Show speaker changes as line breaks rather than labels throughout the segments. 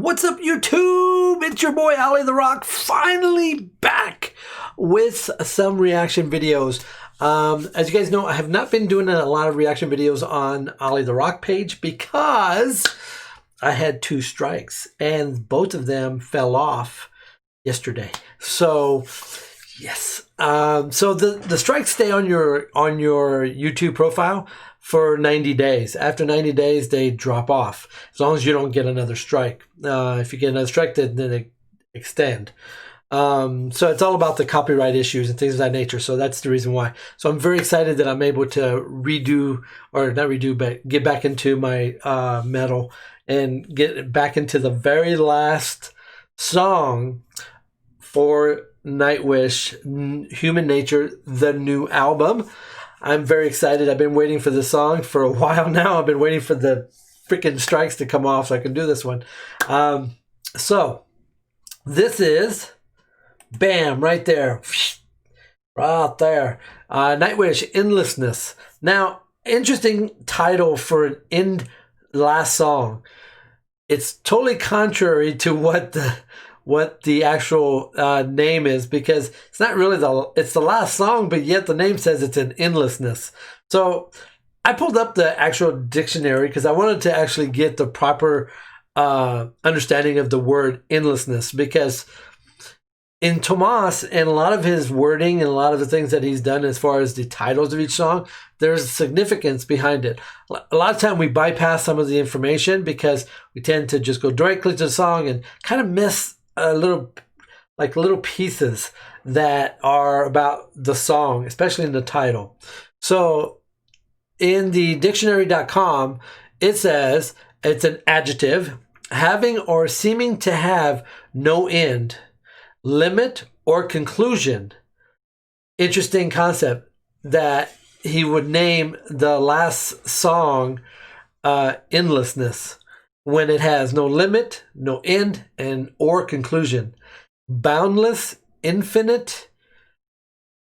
What's up, YouTube? It's your boy Olly the Rock, finally back with some reaction videos. As you guys know, I have not been doing a lot of reaction videos on Olly the Rock page because I had 2 strikes and both of them fell off yesterday. So yes, so the strikes stay on your YouTube profile for 90 days. After 90 days, they drop off as long as you don't get another strike. If you get another strike, then they extend. So it's all about the copyright issues and things of that nature. So that's the reason why. So I'm very excited that I'm able to redo, or not redo, but get back into my metal and get back into the very last song for NIGHTWISH, Human Nature, the new album. I'm very excited. I've been waiting for the song for a while now. I've been waiting for the freaking strikes to come off so I can do this one. So this is, bam, right there. Right there. NIGHTWISH, Endlessness. Now, interesting title for an end last song. It's totally contrary to what the actual name is, because it's not really it's the last song, but yet the name says it's an endlessness. So I pulled up the actual dictionary because I wanted to actually get the proper understanding of the word endlessness, because in Tomas and a lot of his wording and a lot of the things that he's done as far as the titles of each song, there's significance behind it. A lot of time we bypass some of the information because we tend to just go directly to the song and kind of miss little pieces that are about the song, especially in the title. So in the dictionary.com, it says it's an adjective having or seeming to have no end, limit, or conclusion. Interesting concept that he would name the last song Endlessness, when it has no limit, no end, and or conclusion. Boundless, infinite,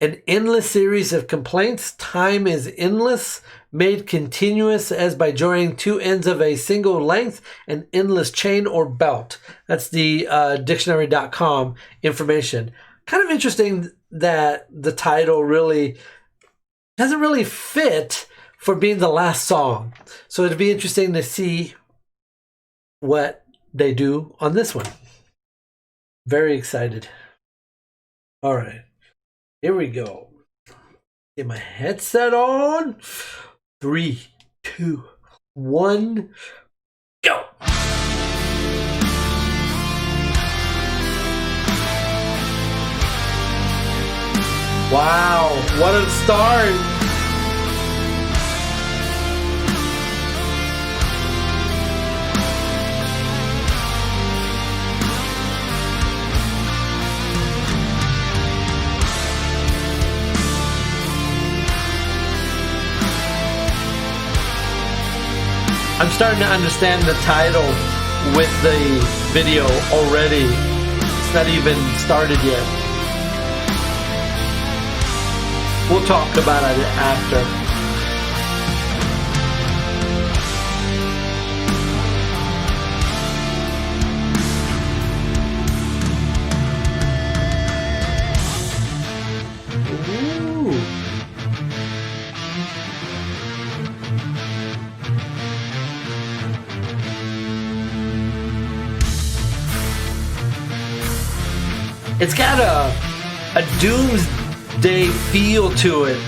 an endless series of complaints. Time is endless, made continuous as by joining 2 ends of a single length, an endless chain or belt. That's the dictionary.com information. Kind of interesting that the title really doesn't really fit for being the last song. So it'd be interesting to see what they do on this one. Very excited. All right, here we go. Get my headset on. 3, 2, 1, go. Wow, what a start. I'm starting to understand the title with the video already. It's not even started yet. We'll talk about it after. It's got a doomsday feel to it.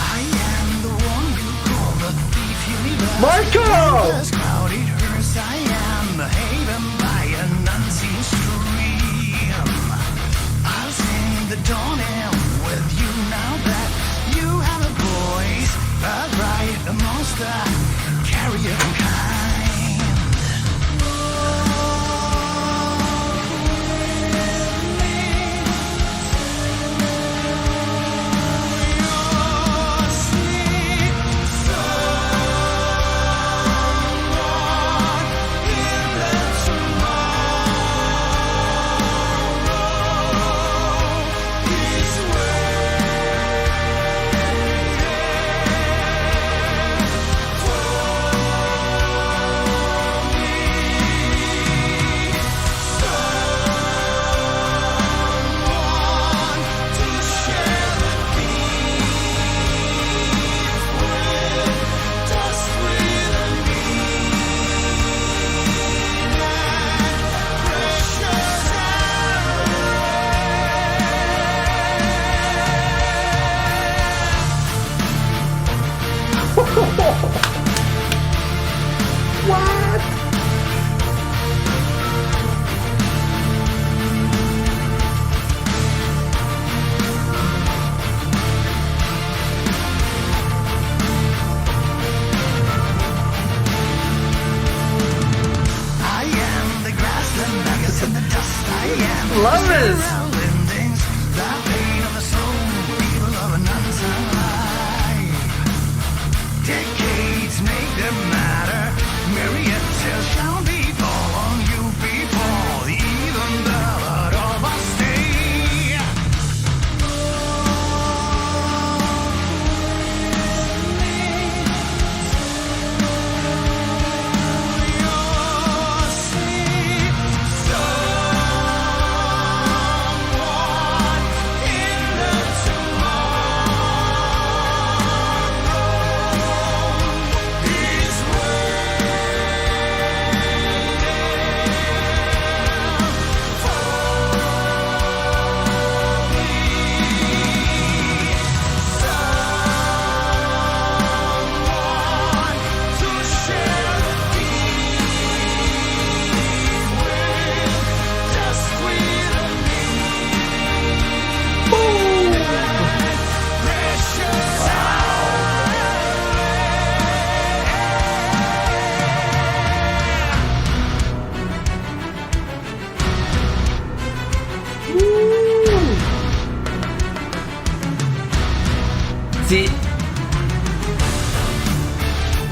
I am the one you call the thief you never
Marco!
Crowded hearse, I am the haven by an unseen stream. I'll sing the dawn out with you now that you have a voice, a right, a monster, carrier of kind.
Love this.
Decades make them matter. Myriad tears shall be fall on you people. Even the blood of us stay.
See,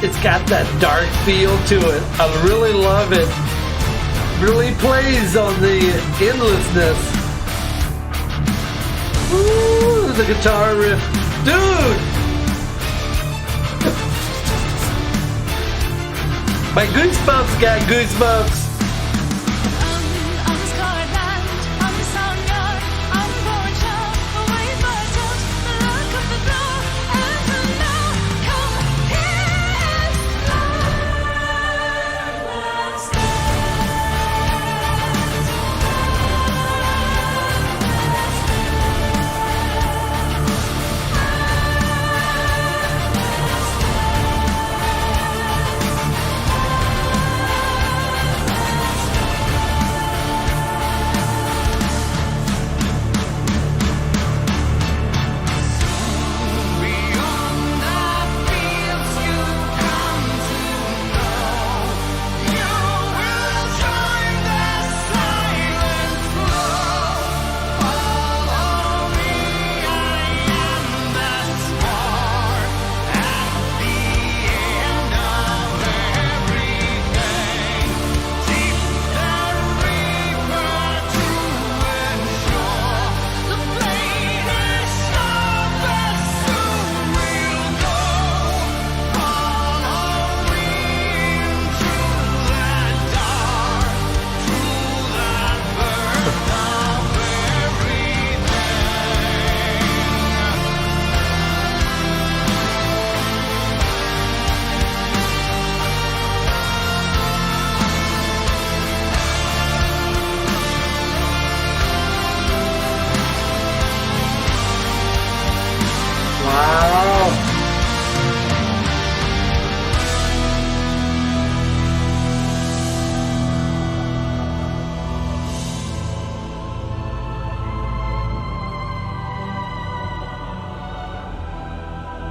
it's got that dark feel to it. I really love it. Really plays on the endlessness. Ooh, the guitar riff. Dude! My goosebumps got goosebumps.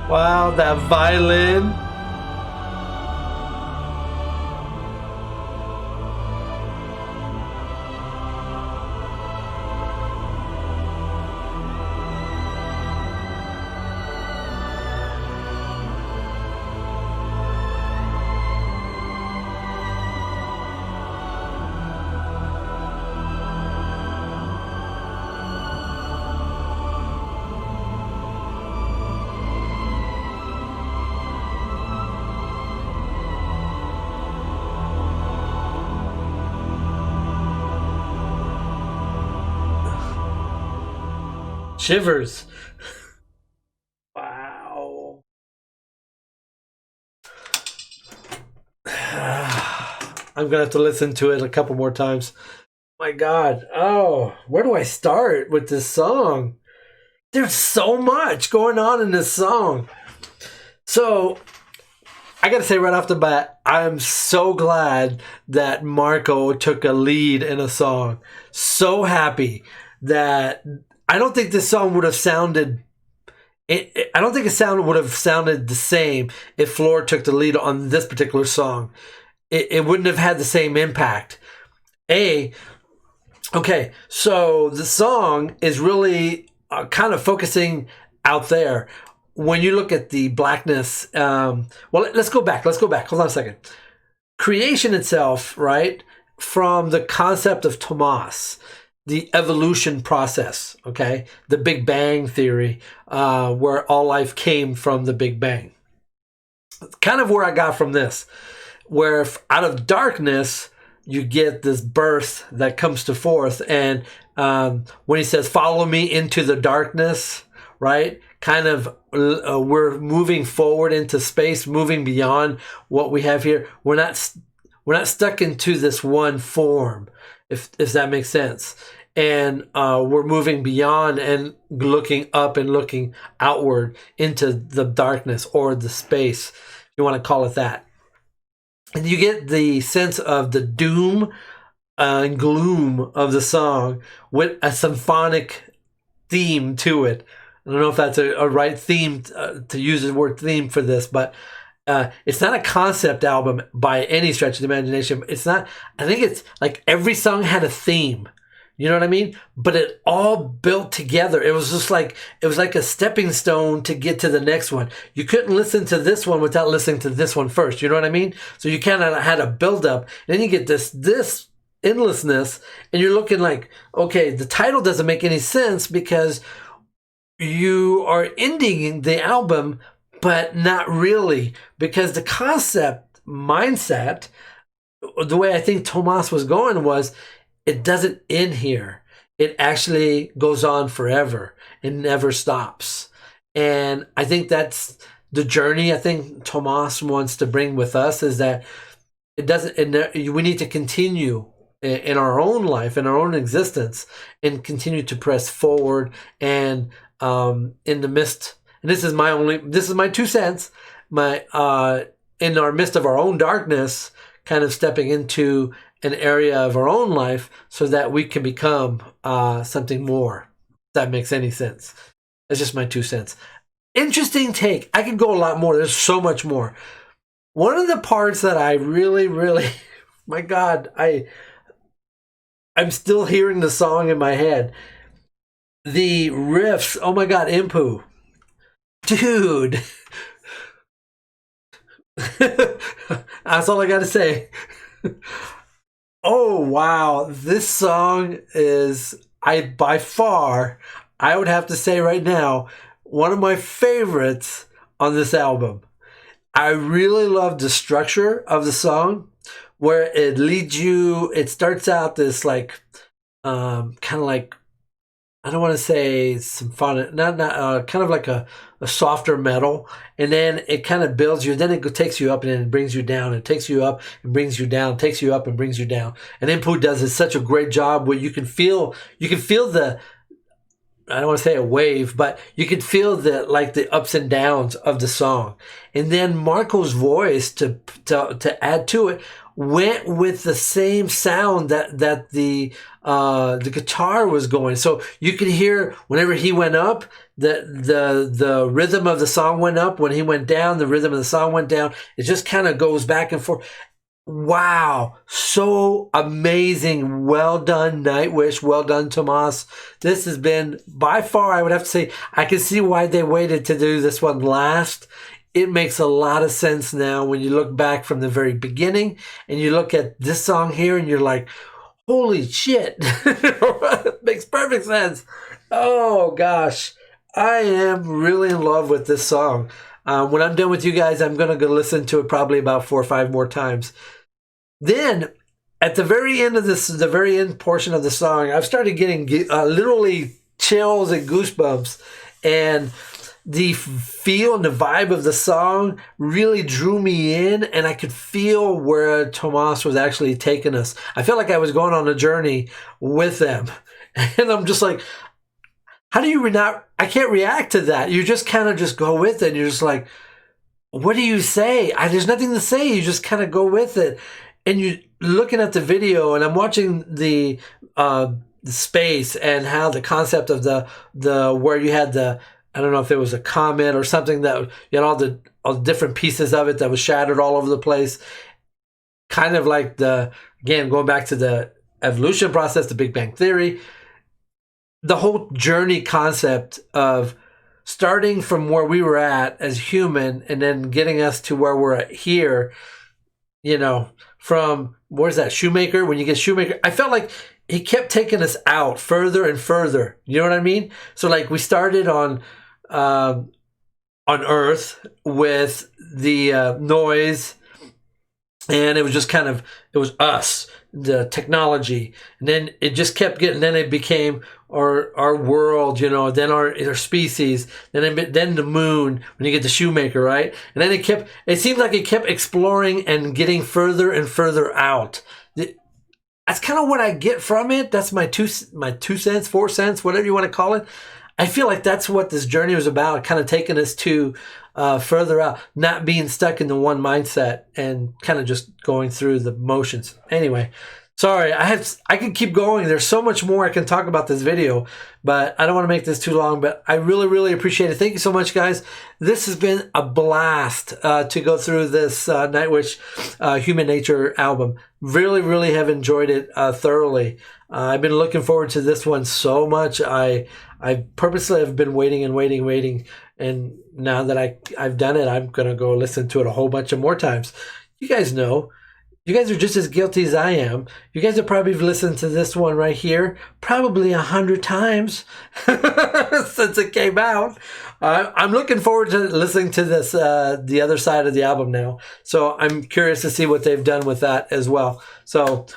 Wow, that violin. Shivers. Wow. I'm gonna have to listen to it a couple more times. My God. Oh, where do I start with this song? There's so much going on in this song. So, I gotta say right off the bat, I'm so glad that Marco took a lead in a song. So happy that I don't think this song would have sounded. I don't think it would have sounded the same if Floor took the lead on this particular song. It wouldn't have had the same impact. Okay, so the song is really kind of focusing out there. When you look at the blackness, well, let's go back. Let's go back. Hold on a second. Creation itself, right, from the concept of Tomas, the evolution process, okay, the Big Bang theory, where all life came from the Big Bang. Kind of where I got from this, where out of darkness, you get this birth that comes to forth. And when he says, follow me into the darkness, right? Kind of, we're moving forward into space, moving beyond what we have here. We're not stuck into this one form, if that makes sense. And we're moving beyond and looking up and looking outward into the darkness or the space, if you want to call it that. And you get the sense of the doom and gloom of the song with a symphonic theme to it. I don't know if that's a right theme to use the word theme for this, but it's not a concept album by any stretch of the imagination. It's not. I think it's like every song had a theme. You know what I mean? But it all built together. It was just like, it was like a stepping stone to get to the next one. You couldn't listen to this one without listening to this one first. You know what I mean? So you kind of had a build up. And then you get this endlessness, and you're looking like, okay, the title doesn't make any sense because you are ending the album, but not really, because the concept mindset, the way I think Tomas was going was, it doesn't end here. It actually goes on forever and never stops. And I think that's the journey I think Tomas wants to bring with us, is that it doesn't, we need to continue in our own life, in our own existence, and continue to press forward. And in the midst, and this is my 2 cents, in our midst of our own darkness, kind of stepping into an area of our own life so that we can become something more. If that makes any sense. That's just my 2 cents. Interesting take. I could go a lot more. There's so much more. One of the parts that I really, really, my God, I'm still hearing the song in my head. The riffs, oh my God, Impu. Dude. That's all I got to say. Oh, wow. This song is, by far, I would have to say right now, one of my favorites on this album. I really love the structure of the song, where it leads you, it starts out this like, kind of like, I don't want to say symphonic, not kind of like a softer metal, and then it kind of builds you. Then it takes you up and then it brings you down. It takes you up and brings you down. Takes you up and brings you down. And Input does such a great job where you can feel the, I don't want to say a wave, but you can feel the ups and downs of the song. And then Marco's voice to add to it went with the same sound that the guitar was going. So you could hear whenever he went up, the rhythm of the song went up. When he went down, the rhythm of the song went down. It just kind of goes back and forth. Wow, so amazing. Well done, Nightwish. Well done, Tomas. This has been, by far, I would have to say, I can see why they waited to do this one last. It makes a lot of sense now when you look back from the very beginning and you look at this song here and you're like, holy shit. It makes perfect sense. Oh, gosh. I am really in love with this song. When I'm done with you guys, I'm going to go listen to it probably about 4 or 5 more times. Then, at the very end of this, the very end portion of the song, I've started getting literally chills and goosebumps. And the feel and the vibe of the song really drew me in, and I could feel where Tomas was actually taking us. I felt like I was going on a journey with them. And I'm just like, how do you not, I can't react to that. You just kind of just go with it. And you're just like, what do you say? There's nothing to say. You just kind of go with it. And you're looking at the video, and I'm watching the space and how the concept of the where you had the, I don't know if it was a comet or something, that you had all the different pieces of it that was shattered all over the place. Kind of like again, going back to the evolution process, the Big Bang Theory, the whole journey concept of starting from where we were at as human and then getting us to where we're at here, you know, from, where's that, Shoemaker? When you get Shoemaker, I felt like he kept taking us out further and further. You know what I mean? So like we started on Earth with the noise, and it was just kind of, it was us, the technology, and then it just kept getting, then it became our world, you know, then our species, then the moon, when you get the Shoemaker, right? And then it seemed like it kept exploring and getting further and further out. That's kind of what I get from it. That's my 2 cents, 4 cents, whatever you want to call it. I feel like that's what this journey was about, kind of taking us to further out, not being stuck in the one mindset and kind of just going through the motions. Anyway, sorry, I could keep going. There's so much more I can talk about this video, but I don't want to make this too long, but I really, really appreciate it. Thank you so much, guys. This has been a blast to go through this NIGHTWISH Human Nature album. Really, really have enjoyed it thoroughly. I've been looking forward to this one so much. I purposely have been waiting and waiting. And now that I've done it, I'm going to go listen to it a whole bunch of more times. You guys know. You guys are just as guilty as I am. You guys have probably listened to this one right here probably 100 times since it came out. I'm looking forward to listening to this, the other side of the album now. So I'm curious to see what they've done with that as well. So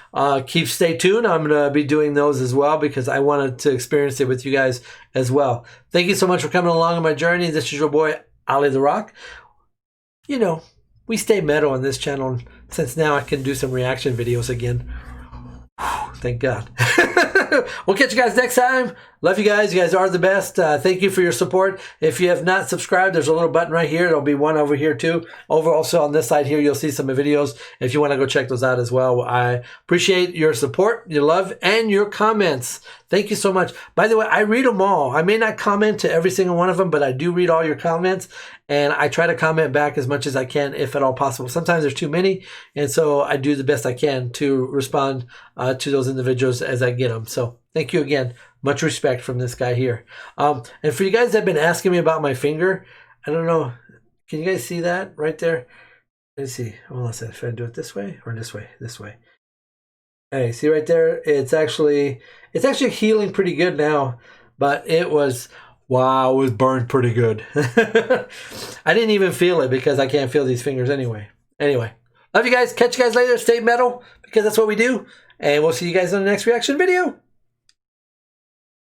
stay tuned. I'm going to be doing those as well because I wanted to experience it with you guys as well. Thank you so much for coming along on my journey. This is your boy, Olly the Rock. You know, we stay metal on this channel since now I can do some reaction videos again. Whew, thank God. We'll catch you guys next time. Love you guys. You guys are the best. Thank you for your support. If you have not subscribed, there's a little button right here. There'll be one over here too. Over also on this side here, you'll see some videos if you want to go check those out as well. I appreciate your support, your love, and your comments. Thank you so much. By the way, I read them all. I may not comment to every single one of them, but I do read all your comments, and I try to comment back as much as I can, if at all possible. Sometimes there's too many, and so I do the best I can to respond to those individuals as I get them. So thank you again. Much respect from this guy here. And for you guys that have been asking me about my finger, I don't know. Can you guys see that right there? Let's see. Hold on a second. Should I do it this way or this way? This way. Hey, see right there? It's actually healing pretty good now, but it was, wow, it was burned pretty good. I didn't even feel it because I can't feel these fingers anyway. Anyway, love you guys. Catch you guys later. Stay metal because that's what we do. And we'll see you guys in the next reaction video.